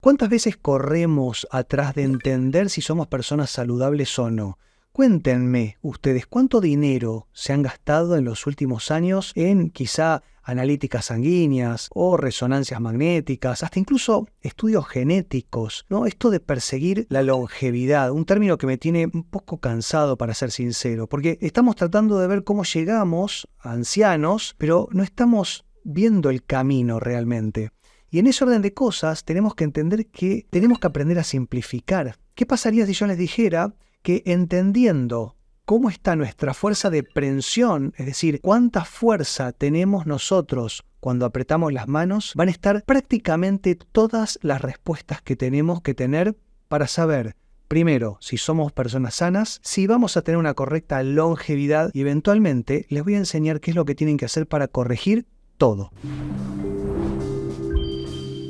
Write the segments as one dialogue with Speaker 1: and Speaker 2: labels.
Speaker 1: ¿Cuántas veces corremos atrás de entender si somos personas saludables o no? Cuéntenme ustedes, ¿cuánto dinero se han gastado en los últimos años en quizá analíticas sanguíneas o resonancias magnéticas, hasta incluso estudios genéticos, ¿no? Esto de perseguir la longevidad, un término que me tiene un poco cansado, para ser sincero, porque estamos tratando de ver cómo llegamos a ancianos, pero no estamos viendo el camino realmente. Y en ese orden de cosas tenemos que entender que tenemos que aprender a simplificar. ¿Qué pasaría si yo les dijera que entendiendo cómo está nuestra fuerza de prensión, es decir, cuánta fuerza tenemos nosotros cuando apretamos las manos, van a estar prácticamente todas las respuestas que tenemos que tener para saber, primero, si somos personas sanas, si vamos a tener una correcta longevidad y eventualmente les voy a enseñar qué es lo que tienen que hacer para corregir todo.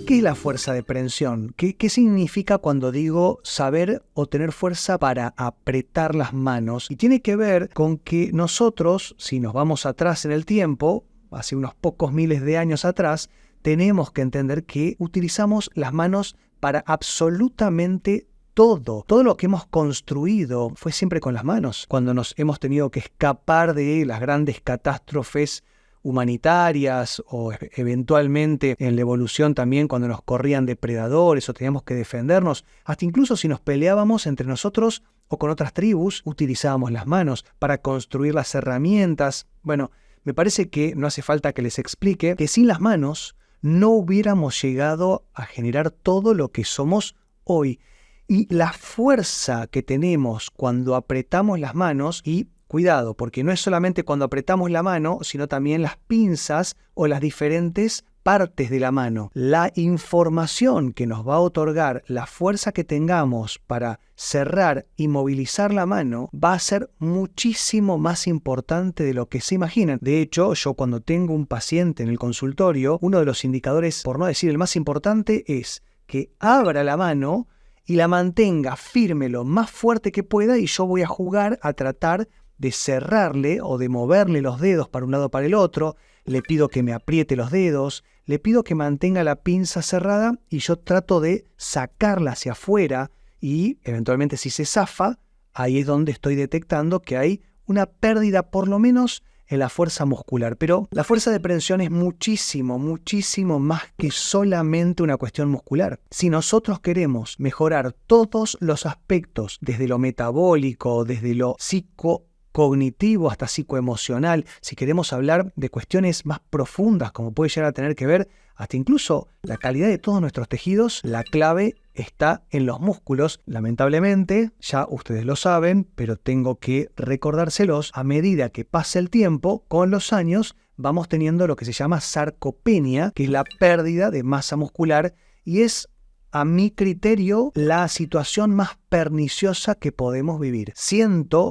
Speaker 1: ¿Qué es la fuerza de prensión? ¿Qué significa cuando digo saber o tener fuerza para apretar las manos? Y tiene que ver con que nosotros, si nos vamos atrás en el tiempo, hace unos pocos miles de años atrás, tenemos que entender que utilizamos las manos para absolutamente todo. Todo lo que hemos construido fue siempre con las manos. Cuando nos hemos tenido que escapar de las grandes catástrofes humanitarias o eventualmente en la evolución también cuando nos corrían depredadores o teníamos que defendernos, hasta incluso si nos peleábamos entre nosotros o con otras tribus, utilizábamos las manos para construir las herramientas. Bueno, me parece que no hace falta que les explique que sin las manos no hubiéramos llegado a generar todo lo que somos hoy. Y la fuerza que tenemos cuando apretamos las manos, y cuidado, porque no es solamente cuando apretamos la mano, sino también las pinzas o las diferentes partes de la mano. La información que nos va a otorgar la fuerza que tengamos para cerrar y movilizar la mano va a ser muchísimo más importante de lo que se imaginan. De hecho, yo cuando tengo un paciente en el consultorio, uno de los indicadores, por no decir el más importante, es que abra la mano y la mantenga firme lo más fuerte que pueda, y yo voy a jugar a tratar de cerrarle o de moverle los dedos para un lado o para el otro. Le pido que me apriete los dedos, le pido que mantenga la pinza cerrada y yo trato de sacarla hacia afuera, y eventualmente si se zafa, ahí es donde estoy detectando que hay una pérdida por lo menos en la fuerza muscular. Pero la fuerza de prensión es muchísimo, muchísimo más que solamente una cuestión muscular. Si nosotros queremos mejorar todos los aspectos, desde lo metabólico, desde lo psicocognitivo hasta psicoemocional, si queremos hablar de cuestiones más profundas como puede llegar a tener que ver hasta incluso la calidad de todos nuestros tejidos, la clave está en los músculos. Lamentablemente, ya ustedes lo saben, pero tengo que recordárselos, a medida que pasa el tiempo, con los años, vamos teniendo lo que se llama sarcopenia, que es la pérdida de masa muscular, y es, a mi criterio, la situación más perniciosa que podemos vivir.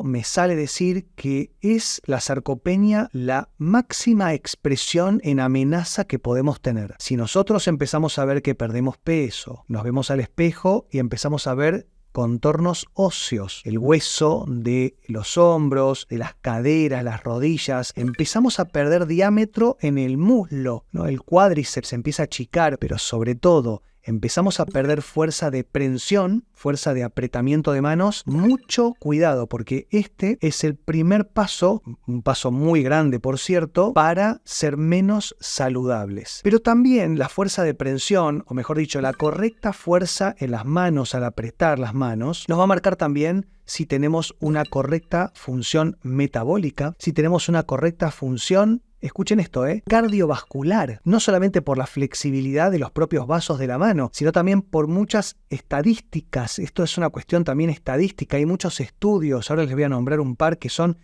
Speaker 1: Me sale decir que es la sarcopenia la máxima expresión en amenaza que podemos tener. Si nosotros empezamos a ver que perdemos peso, nos vemos al espejo y empezamos a ver contornos óseos, el hueso de los hombros, de las caderas, las rodillas, empezamos a perder diámetro en el muslo, ¿no? El cuádriceps se empieza a achicar, pero sobre todo empezamos a perder fuerza de prensión, fuerza de apretamiento de manos. Mucho cuidado, porque este es el primer paso, un paso muy grande por cierto, para ser menos saludables. Pero también la fuerza de prensión, o mejor dicho, la correcta fuerza en las manos al apretar las manos, nos va a marcar también si tenemos una correcta función metabólica, si tenemos una correcta función, escuchen esto, cardiovascular, no solamente por la flexibilidad de los propios vasos de la mano, sino también por muchas estadísticas. Esto es una cuestión también estadística, hay muchos estudios, ahora les voy a nombrar un par que son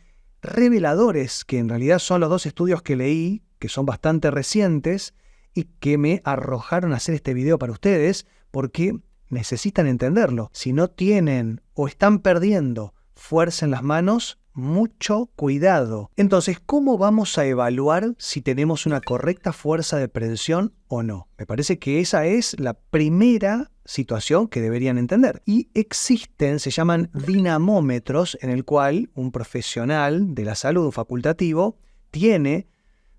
Speaker 1: reveladores, que en realidad son los dos estudios que leí, que son bastante recientes y que me arrojaron a hacer este video para ustedes, porque necesitan entenderlo. Si no tienen o están perdiendo fuerza en las manos, mucho cuidado. Entonces, ¿cómo vamos a evaluar si tenemos una correcta fuerza de prensión o no? Me parece que esa es la primera situación que deberían entender. Y existen, se llaman dinamómetros, en el cual un profesional de la salud, un facultativo,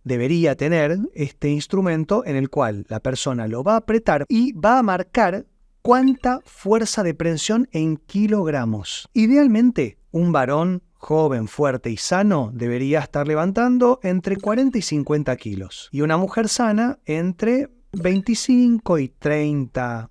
Speaker 1: debería tener este instrumento en el cual la persona lo va a apretar y va a marcar ¿Cuánta fuerza de prensión en kilogramos? Idealmente, un varón joven, fuerte y sano debería estar levantando entre 40 y 50 kilos. Y una mujer sana entre 25 y 30,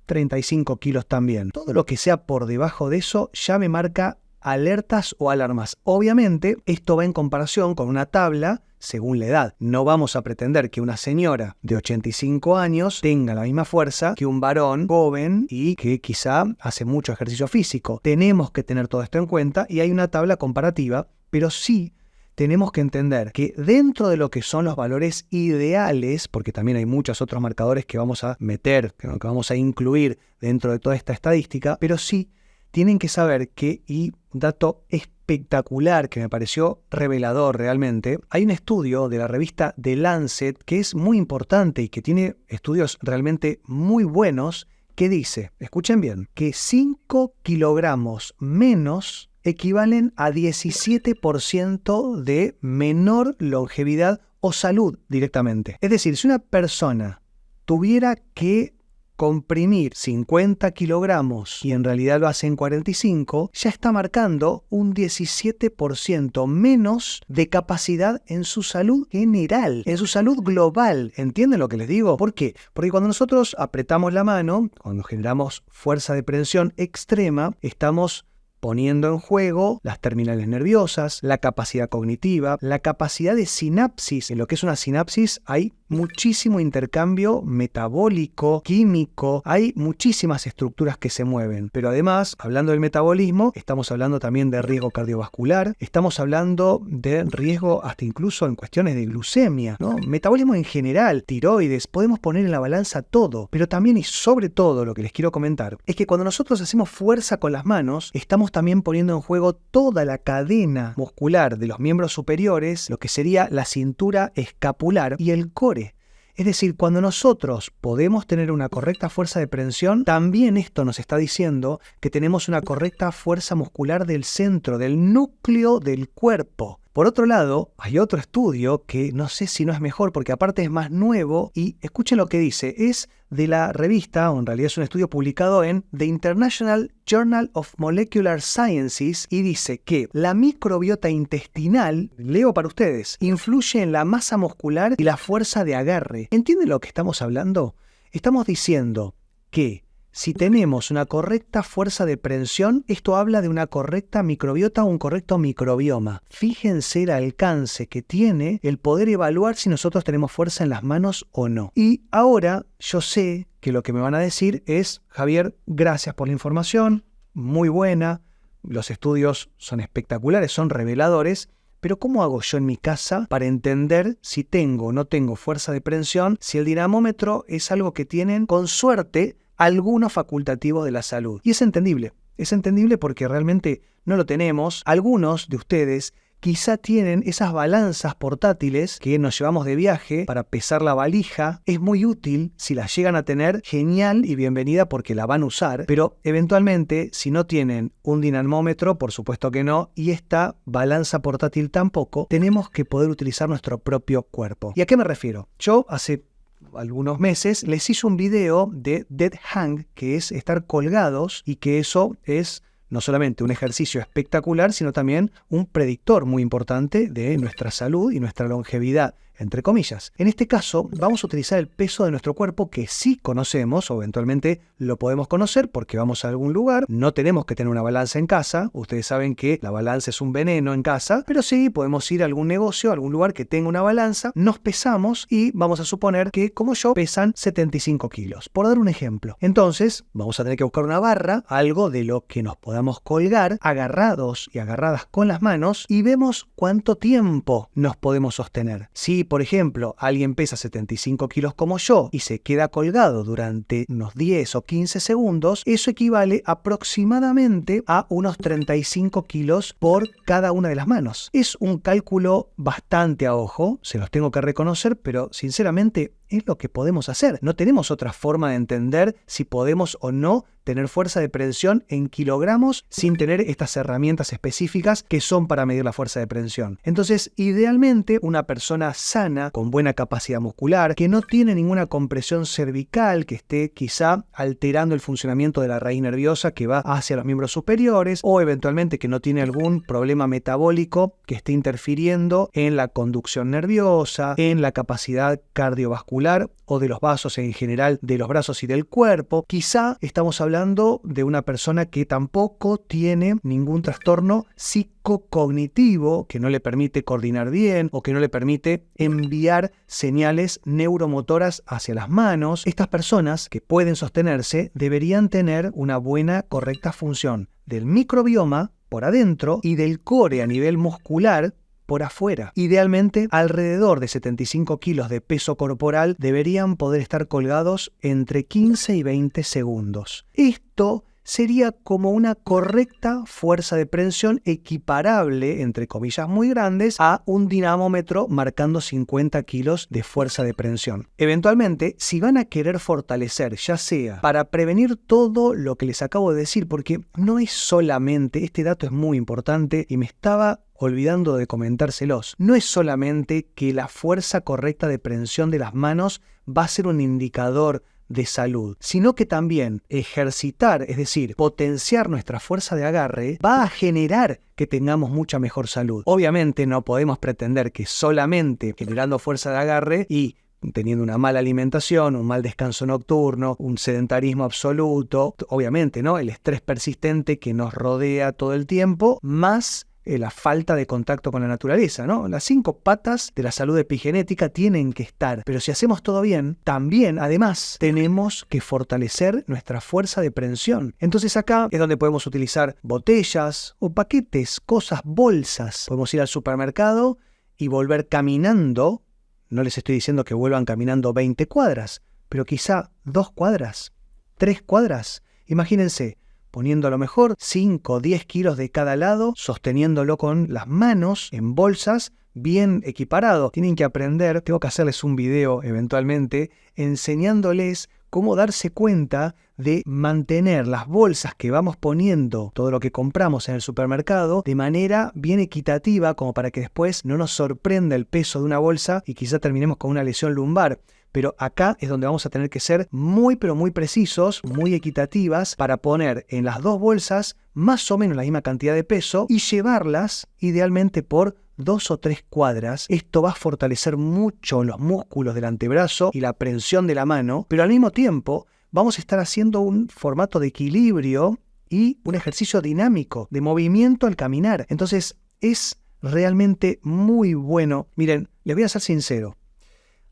Speaker 1: 35 kilos también. Todo lo que sea por debajo de eso ya me marca alertas o alarmas. Obviamente, esto va en comparación con una tabla según la edad. No vamos a pretender que una señora de 85 años tenga la misma fuerza que un varón joven y que quizá hace mucho ejercicio físico. Tenemos que tener todo esto en cuenta y hay una tabla comparativa, pero sí tenemos que entender que dentro de lo que son los valores ideales, porque también hay muchos otros marcadores que vamos a meter, que vamos a incluir dentro de toda esta estadística, pero sí tienen que saber que, y un dato espectacular que me pareció revelador realmente, hay un estudio de la revista The Lancet que es muy importante y que tiene estudios realmente muy buenos que dice, escuchen bien, que 5 kilogramos menos equivalen a 17% de menor longevidad o salud directamente. Es decir, si una persona tuviera que comprimir 50 kilogramos y en realidad lo hace en 45, ya está marcando un 17% menos de capacidad en su salud general, en su salud global. ¿Entienden lo que les digo? ¿Por qué? Porque cuando nosotros apretamos la mano, cuando generamos fuerza de prensión extrema, estamos poniendo en juego las terminales nerviosas, la capacidad cognitiva, la capacidad de sinapsis. En lo que es una sinapsis hay muchísimo intercambio metabólico, químico, hay muchísimas estructuras que se mueven. Pero además, hablando del metabolismo, estamos hablando también de riesgo cardiovascular, estamos hablando de riesgo hasta incluso en cuestiones de glucemia, ¿no? Metabolismo en general, tiroides, podemos poner en la balanza todo. Pero también y sobre todo lo que les quiero comentar es que cuando nosotros hacemos fuerza con las manos, estamos también poniendo en juego toda la cadena muscular de los miembros superiores, lo que sería la cintura escapular y el core. Es decir, cuando nosotros podemos tener una correcta fuerza de prensión, también esto nos está diciendo que tenemos una correcta fuerza muscular del centro, del núcleo del cuerpo. Por otro lado, hay otro estudio que no sé si no es mejor porque aparte es más nuevo y escuchen lo que dice, es de la revista, o en realidad es un estudio publicado en The International Journal of Molecular Sciences y dice que la microbiota intestinal, leo para ustedes, influye en la masa muscular y la fuerza de agarre. ¿Entienden lo que estamos hablando? Estamos diciendo que si tenemos una correcta fuerza de prensión, esto habla de una correcta microbiota o un correcto microbioma. Fíjense el alcance que tiene el poder evaluar si nosotros tenemos fuerza en las manos o no. Y ahora yo sé que lo que me van a decir es, Javier, gracias por la información, muy buena, los estudios son espectaculares, son reveladores, pero ¿cómo hago yo en mi casa para entender si tengo o no tengo fuerza de prensión, si el dinamómetro es algo que tienen, con suerte, algunos facultativos de la salud? Y es entendible porque realmente no lo tenemos. Algunos de ustedes quizá tienen esas balanzas portátiles que nos llevamos de viaje para pesar la valija. Es muy útil, si la llegan a tener, genial y bienvenida porque la van a usar, pero eventualmente si no tienen un dinamómetro, por supuesto que no, y esta balanza portátil tampoco, tenemos que poder utilizar nuestro propio cuerpo. ¿Y a qué me refiero? Yo hace algunos meses les hice un video de Dead Hang, que es estar colgados y que eso es no solamente un ejercicio espectacular, sino también un predictor muy importante de nuestra salud y nuestra longevidad, entre comillas. En este caso, vamos a utilizar el peso de nuestro cuerpo que sí conocemos, o eventualmente lo podemos conocer porque vamos a algún lugar. No tenemos que tener una balanza en casa. Ustedes saben que la balanza es un veneno en casa, pero sí podemos ir a algún negocio, a algún lugar que tenga una balanza, nos pesamos y vamos a suponer que, como yo, pesan 75 kilos, por dar un ejemplo. Entonces, vamos a tener que buscar una barra, algo de lo que nos podamos colgar, agarrados y agarradas con las manos, y vemos cuánto tiempo nos podemos sostener. Si por ejemplo, alguien pesa 75 kilos como yo y se queda colgado durante unos 10 o 15 segundos, eso equivale aproximadamente a unos 35 kilos por cada una de las manos. Es un cálculo bastante a ojo, se los tengo que reconocer, pero sinceramente es lo que podemos hacer. No tenemos otra forma de entender si podemos o no tener fuerza de prensión en kilogramos sin tener estas herramientas específicas que son para medir la fuerza de prensión. Entonces, idealmente, una persona sana, con buena capacidad muscular, que no tiene ninguna compresión cervical, que esté quizá alterando el funcionamiento de la raíz nerviosa que va hacia los miembros superiores, o eventualmente que no tiene algún problema metabólico que esté interfiriendo en la conducción nerviosa, en la capacidad cardiovascular o de los vasos en general de los brazos y del cuerpo. Quizá estamos hablando de una persona que tampoco tiene ningún trastorno psicocognitivo que no le permite coordinar bien o que no le permite enviar señales neuromotoras hacia las manos. Estas personas que pueden sostenerse deberían tener una buena, correcta función del microbioma por adentro y del core a nivel muscular por afuera. Idealmente, alrededor de 75 kilos de peso corporal deberían poder estar colgados entre 15 y 20 segundos. Esto sería como una correcta fuerza de prensión equiparable, entre comillas muy grandes, a un dinamómetro marcando 50 kilos de fuerza de prensión. Eventualmente, si van a querer fortalecer, ya sea para prevenir todo lo que les acabo de decir, porque no es solamente, este dato es muy importante y me estaba olvidando de comentárselos, no es solamente que la fuerza correcta de prensión de las manos va a ser un indicador de salud, sino que también ejercitar, es decir, potenciar nuestra fuerza de agarre, va a generar que tengamos mucha mejor salud. Obviamente no podemos pretender que solamente generando fuerza de agarre y teniendo una mala alimentación, un mal descanso nocturno, un sedentarismo absoluto, obviamente, ¿no? El estrés persistente que nos rodea todo el tiempo, más la falta de contacto con la naturaleza, ¿no? Las 5 patas de la salud epigenética tienen que estar, pero si hacemos todo bien, también, además, tenemos que fortalecer nuestra fuerza de prensión. Entonces acá es donde podemos utilizar botellas o paquetes, cosas, bolsas. Podemos ir al supermercado y volver caminando. No les estoy diciendo que vuelvan caminando 20 cuadras, pero quizá 2 cuadras, 3 cuadras. Imagínense, poniendo a lo mejor 5 o 10 kilos de cada lado, sosteniéndolo con las manos en bolsas, bien equiparado. Tienen que aprender, tengo que hacerles un video eventualmente, enseñándoles cómo darse cuenta de mantener las bolsas que vamos poniendo, todo lo que compramos en el supermercado, de manera bien equitativa, como para que después no nos sorprenda el peso de una bolsa y quizá terminemos con una lesión lumbar. Pero acá es donde vamos a tener que ser muy pero muy precisos, muy equitativas, para poner en las 2 bolsas más o menos la misma cantidad de peso y llevarlas idealmente por 2 o 3 cuadras. Esto va a fortalecer mucho los músculos del antebrazo y la prensión de la mano, pero al mismo tiempo vamos a estar haciendo un formato de equilibrio y un ejercicio dinámico de movimiento al caminar. Entonces es realmente muy bueno. Miren, les voy a ser sincero.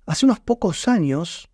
Speaker 1: Hace unos pocos años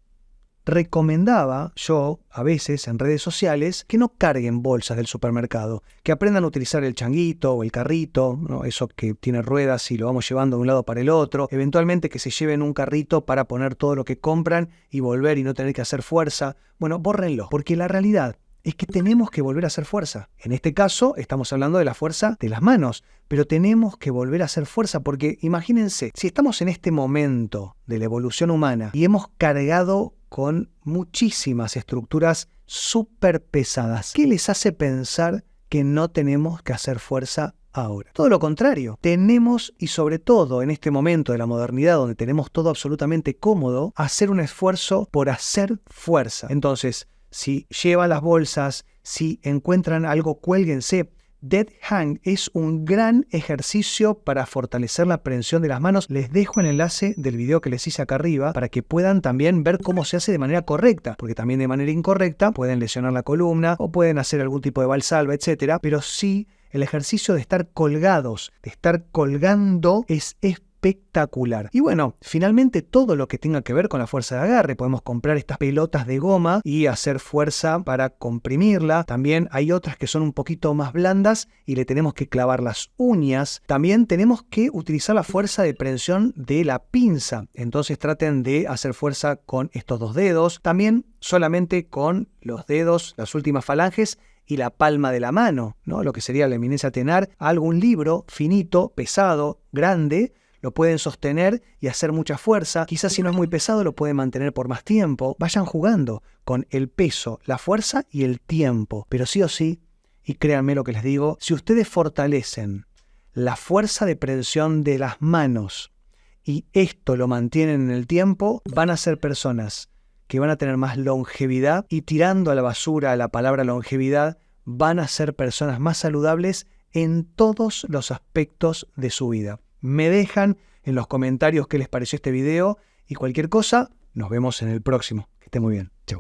Speaker 1: recomendaba yo a veces en redes sociales que no carguen bolsas del supermercado, que aprendan a utilizar el changuito o el carrito, ¿no? Eso que tiene ruedas y lo vamos llevando de un lado para el otro, eventualmente que se lleven un carrito para poner todo lo que compran y volver y no tener que hacer fuerza. Bueno, bórrenlo, porque la realidad es que tenemos que volver a hacer fuerza. En este caso estamos hablando de la fuerza de las manos, pero tenemos que volver a hacer fuerza porque imagínense, si estamos en este momento de la evolución humana y hemos cargado con muchísimas estructuras súper pesadas, ¿qué les hace pensar que no tenemos que hacer fuerza ahora? Todo lo contrario, tenemos, y sobre todo en este momento de la modernidad donde tenemos todo absolutamente cómodo, hacer un esfuerzo por hacer fuerza. Entonces, si llevan las bolsas, si encuentran algo, cuélguense. Dead Hang es un gran ejercicio para fortalecer la prensión de las manos. Les dejo el enlace del video que les hice acá arriba para que puedan también ver cómo se hace de manera correcta, porque también de manera incorrecta pueden lesionar la columna o pueden hacer algún tipo de valsalva, etcétera. Pero sí, el ejercicio de estar colgados, de estar colgando es espectacular. Y bueno, finalmente todo lo que tenga que ver con la fuerza de agarre. Podemos comprar estas pelotas de goma y hacer fuerza para comprimirla. También hay otras que son un poquito más blandas y le tenemos que clavar las uñas. También tenemos que utilizar la fuerza de prensión de la pinza. Entonces traten de hacer fuerza con estos 2 dedos. También solamente con los dedos, las últimas falanges y la palma de la mano, ¿no? Lo que sería la eminencia tenar. Algún libro finito, pesado, grande, lo pueden sostener y hacer mucha fuerza. Quizás si no es muy pesado lo pueden mantener por más tiempo. Vayan jugando con el peso, la fuerza y el tiempo. Pero sí o sí, y créanme lo que les digo, si ustedes fortalecen la fuerza de prensión de las manos y esto lo mantienen en el tiempo, van a ser personas que van a tener más longevidad, y tirando a la basura la palabra longevidad, van a ser personas más saludables en todos los aspectos de su vida. Me dejan en los comentarios qué les pareció este video y cualquier cosa, nos vemos en el próximo. Que esté muy bien. Chau.